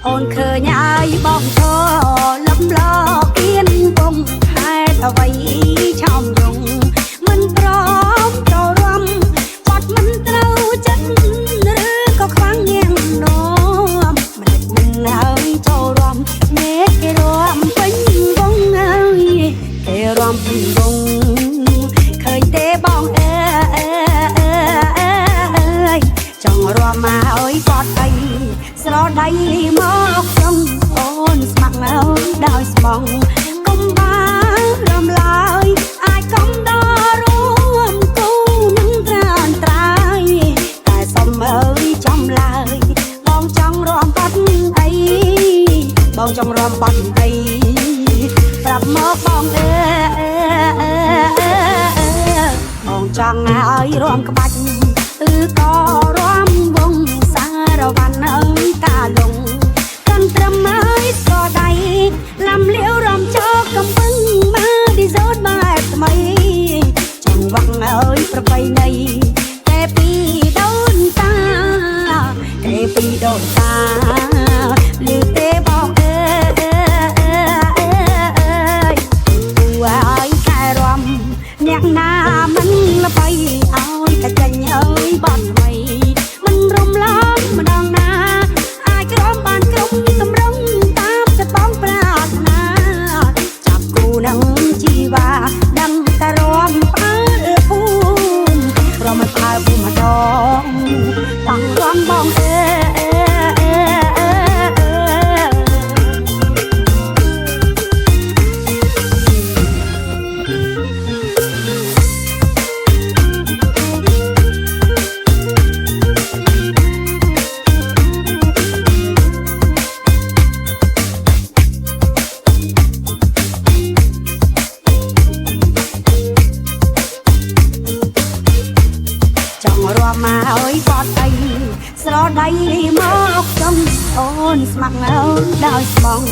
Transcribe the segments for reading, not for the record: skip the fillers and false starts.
អូនឃើញហើយបងឈរលំលគៀនពំហេតុអ្វីឆោមយងមិនព្រមចូលរួមបាត់មិនត្រូវចិត្តឬក៏ខ្វាំងញៀងនោមមិនមិនហើយចូលរួមមេគេរួមពេញវងហើយគេរួមពេញវងឃើញទេបងអើយចង់រួមមកឲ្យគាត់អីស្រដៃមកខ្ញុំអូនស្ម័គ្រមកដោយស្មងកុំបានរំលាយអាចកុំដល់រួមគូនឹងត្រានត្រាយតែសុំអើយចំឡើយបងចង់រួមបាត់អីបងចង់រួមបាត់អីប្រាប់មកបងអើបងចង់ឲ្យរួមក្បាច់ឬក៏រួមវងសារវ័នអើយតាលងកាន់ត្រឹមអើយស្គាល់ដៃលំលាវរំជោគកំពឹងមកឌីសូតបែបថ្មីចង់វឹងអើយប្របីនៃតែពីដូនតាតែពីដូនតាលឺទេបងអើយគួរឲ្យខែរំអ្នកណាមិនល្បីឲ្យតែចាញ់អើយបត់ថ្មីមិនរំលងម្ដងណាអាចក្រំបានគ្រប់តម្រង់តាមចិត្តបងប្រាថ្នាចាប់គូនឹងជីវ៉ាដឹងតែរំផ្អើលភូមិរំផ្អើលភូមិម្ដងបងរំបងអើចង់រួមមកឲ្យគាត់អីស្រដៃមកចំអូនស្ម័គ្រមកដោយស្មង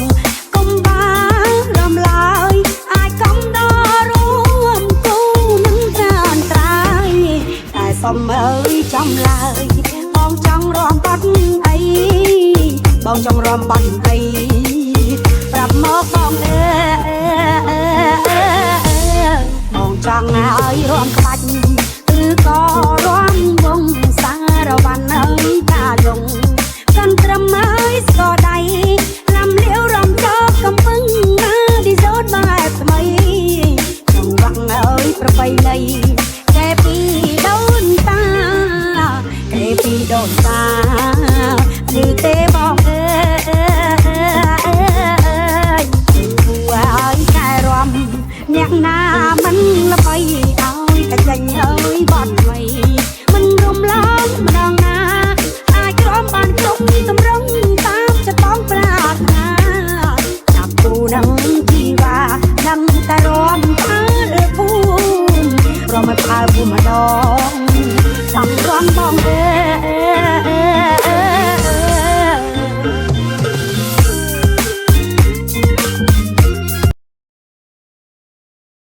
កុំបានរំលាយអាចកុំដល់រួមគូនឹងត្រានត្រាយតែសុំអើយចំឡើយបងចង់រួមបាត់អីបងចង់រួមបាត់អីប្រាប់មកបងអើបងចង់ឲ្យរួមក្បាច់ឬក៏